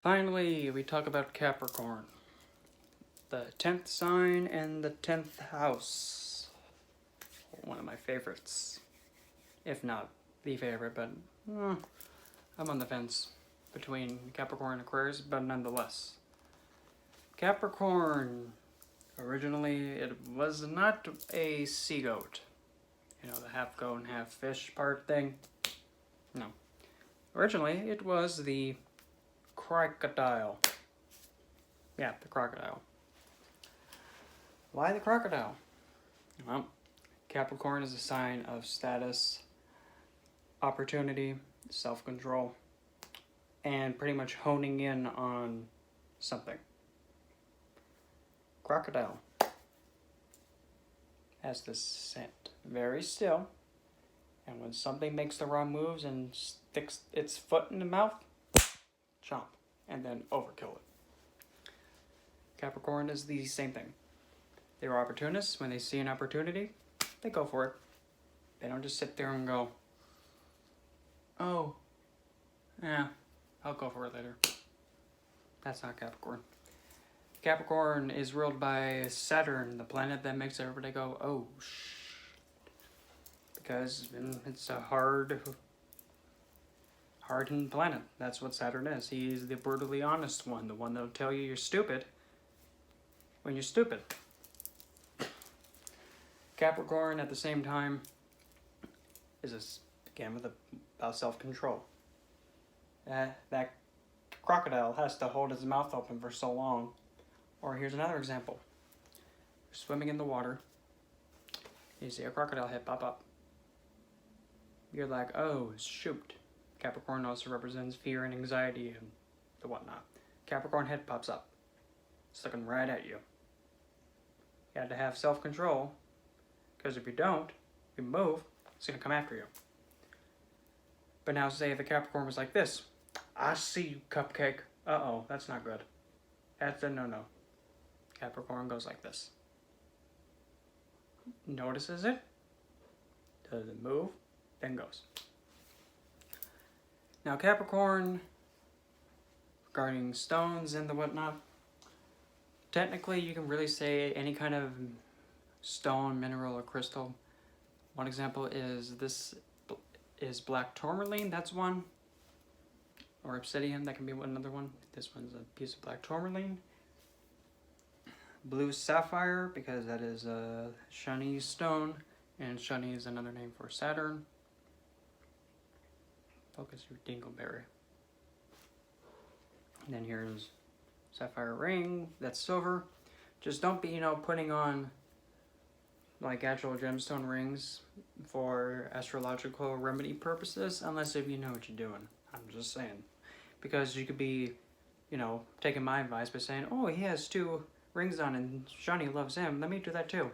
Finally, we talk about Capricorn. The 10th sign and the 10th house. One of my favorites. If not the favorite, but I'm on the fence between Capricorn and Aquarius, but nonetheless. Capricorn, originally it was not a sea goat. You know, the half goat and half fish part thing. No. Originally, it was the crocodile. Yeah, the crocodile. Why the crocodile? Well, Capricorn is a sign of status, opportunity, self-control, and pretty much honing in on something. Crocodile has this scent, very still, and when something makes the wrong moves and sticks its foot in the mouth, chomp, and then overkill it. Capricorn is the same thing. They're opportunists. When they see an opportunity, they go for it. They don't just sit there and go, oh, yeah, I'll go for it later. That's not Capricorn. Capricorn is ruled by Saturn, the planet that makes everybody go, oh, because it's a hardened planet. That's what Saturn is. He's the brutally honest one, the one that'll tell you you're stupid when you're stupid. Capricorn, at the same time, is again about self-control. That crocodile has to hold his mouth open for so long. Or here's another example. You're swimming in the water. You see a crocodile head pop up. You're like, oh, shoot. Capricorn also represents fear and anxiety and the whatnot. Capricorn head pops up. It's looking right at you. You have to have self-control, because if you don't, if you move, it's going to come after you. But now say the Capricorn was like this. I see you, cupcake. Uh-oh, that's not good. That's a no-no. Capricorn goes like this. Notices it. Does it move? Then goes. Now Capricorn, regarding stones and the whatnot, technically you can really say any kind of stone, mineral, or crystal. One example is this is black tourmaline, that's one. Or obsidian, that can be another one. This one's a piece of black tourmaline. Blue sapphire, because that is a shiny stone, and shiny is another name for Saturn. Focus your dingleberry. And then here's sapphire ring, that's silver. Just don't be, putting on like actual gemstone rings for astrological remedy purposes, unless if you know what you're doing. I'm just saying. Because you could be, taking my advice by saying, oh, he has 2 rings on and Shani loves him. Let me do that too.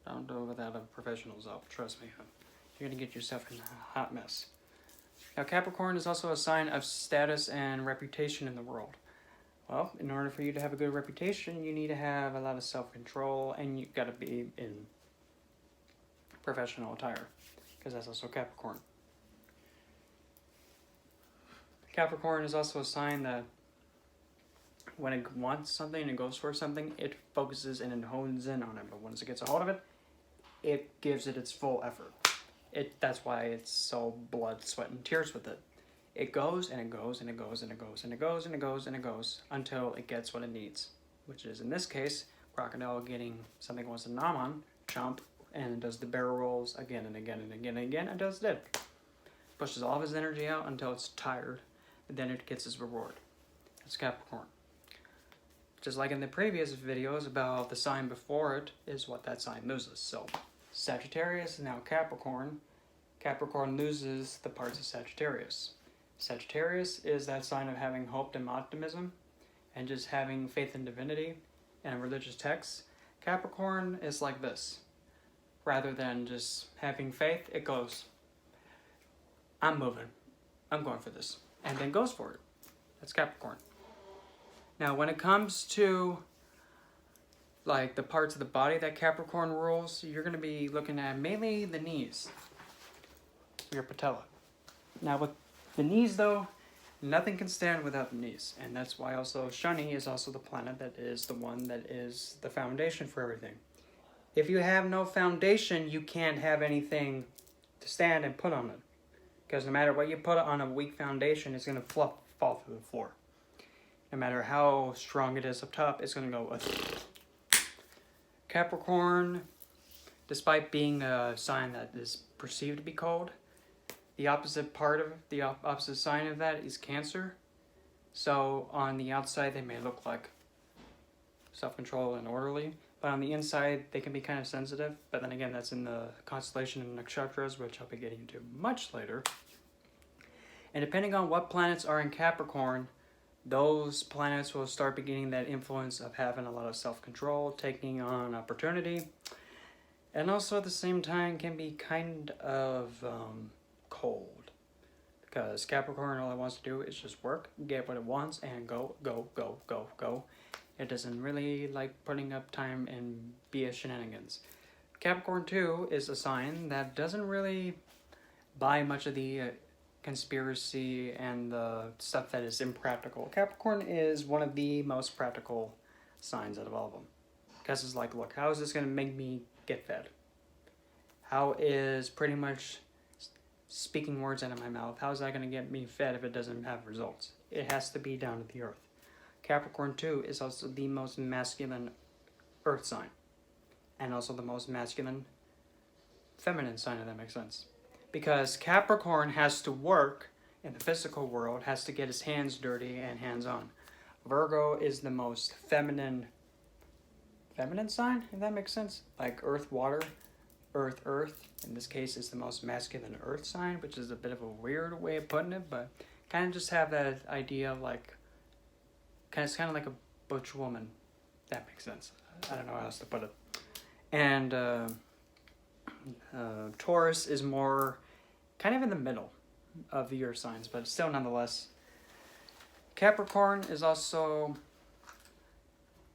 Don't do it without a professional's help. Trust me. You're going to get yourself in a hot mess. Now, Capricorn is also a sign of status and reputation in the world. Well, in order for you to have a good reputation, you need to have a lot of self-control, and you've got to be in professional attire, because that's also Capricorn. Capricorn is also a sign that when it wants something and goes for something, it focuses and it hones in on it. But once it gets a hold of it, it gives it its full effort. That's why it's so blood, sweat, and tears with it. It goes and it goes and it goes and it goes and it goes and it goes and it goes until it gets what it needs. Which is, in this case, crocodile getting something it wants to nom on, chomp, and it does the barrel rolls again and again and again and again and does it. Pushes all of his energy out until it's tired, and then it gets its reward. That's Capricorn. Just like in the previous videos about the sign before it is what that sign loses. So Sagittarius is now Capricorn. Capricorn loses the parts of Sagittarius. Sagittarius is that sign of having hope and optimism and just having faith in divinity and religious texts. Capricorn is like this. Rather than just having faith, it goes, I'm moving. I'm going for this. And then goes for it. That's Capricorn. Now, when it comes to like the parts of the body that Capricorn rules, you're going to be looking at mainly the knees, your patella. Now, with the knees, though, Nothing can stand without the knees, and that's why also Shani is also the planet that is the one that is the foundation for everything. If you have no foundation, you can't have anything to stand and put on it. Because no matter what you put on a weak foundation, it's going to fall through the floor. No matter how strong it is up top, it's going to go. Capricorn, despite being a sign that is perceived to be cold, the opposite sign of that is Cancer. So on the outside, they may look like self-control and orderly, but on the inside, they can be kind of sensitive. But then again, that's in the constellation of nakshatras, which I'll be getting into much later. And depending on what planets are in Capricorn, those planets will start beginning that influence of having a lot of self-control, taking on opportunity, and also at the same time can be kind of cold. Because Capricorn, all it wants to do is just work, get what it wants, and go, go, go, go, go. It doesn't really like putting up time and BS shenanigans. Capricorn 2 is a sign that doesn't really buy much of the conspiracy and the stuff that is impractical. Capricorn is one of the most practical signs out of all of them. Because it's like, look, how is this going to make me get fed? How is pretty much speaking words out of my mouth, how is that going to get me fed if it doesn't have results? It has to be down to the earth. Capricorn 2 is also the most masculine earth sign. And also the most masculine feminine sign, if that makes sense. Because Capricorn has to work in the physical world, has to get his hands dirty and hands-on. Virgo is the most feminine sign, if that makes sense. Like earth, water, earth. In this case, is the most masculine earth sign, which is a bit of a weird way of putting it, but kind of just have that idea of like, it's kind of like a butch woman. That makes sense. I don't know how else to put it. And Taurus is more kind of in the middle of the earth signs, but still nonetheless. Capricorn is also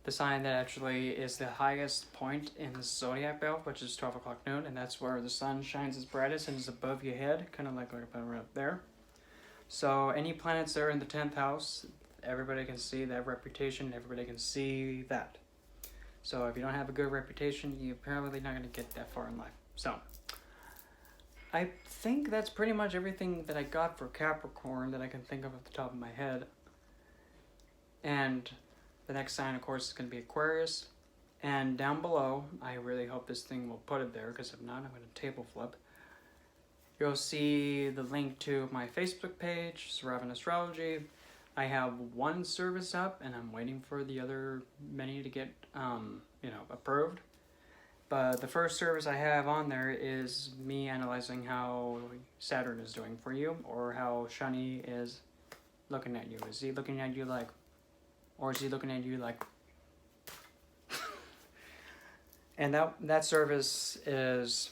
the sign that actually is the highest point in the zodiac belt, which is 12 o'clock noon, and that's where the sun shines its brightest and is above your head, kind of like right up there. So any planets that are in the 10th house, everybody can see that reputation, everybody can see that. So if you don't have a good reputation, you're probably not going to get that far in life. So I think that's pretty much everything that I got for Capricorn that I can think of off the top of my head. And the next sign, of course, is going to be Aquarius. And down below, I really hope this thing will put it there, because if not, I'm going to table flip. You'll see the link to my Facebook page, Saravan Astrology. I have one service up, and I'm waiting for the other many to get, approved. But the first service I have on there is me analyzing how Saturn is doing for you, or how Shani is looking at you. Is he looking at you like, or is he looking at you like? And that service is,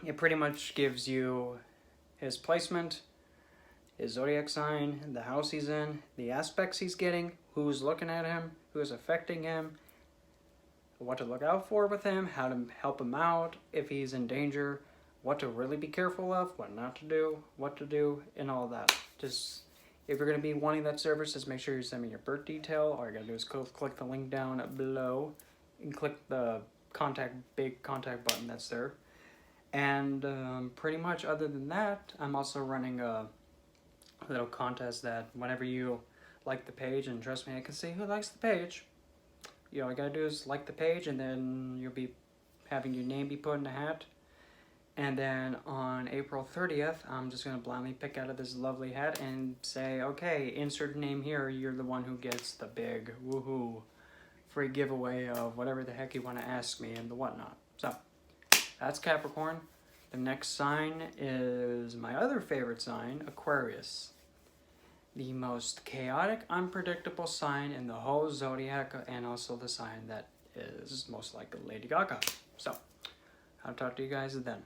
it pretty much gives you his placement, his zodiac sign, the house he's in, the aspects he's getting, who's looking at him, who's affecting him, what to look out for with him, how to help him out if he's in danger, what to really be careful of, what not to do, what to do, and all that. Just, if you're going to be wanting that service, just make sure you send me your birth detail. All you got to do is click the link down below and click the big contact button that's there. And pretty much other than that, I'm also running a little contest that whenever you like the page, and trust me, I can see who likes the page. All you gotta do is like the page, and then you'll be having your name be put in a hat. And then on April 30th, I'm just gonna blindly pick out of this lovely hat and say, okay, insert name here, you're the one who gets the big woohoo free giveaway of whatever the heck you want to ask me and the whatnot. So that's Capricorn. The next sign is my other favorite sign, Aquarius. The most chaotic, unpredictable sign in the whole zodiac, and also the sign that is most like Lady Gaga. So I'll talk to you guys then.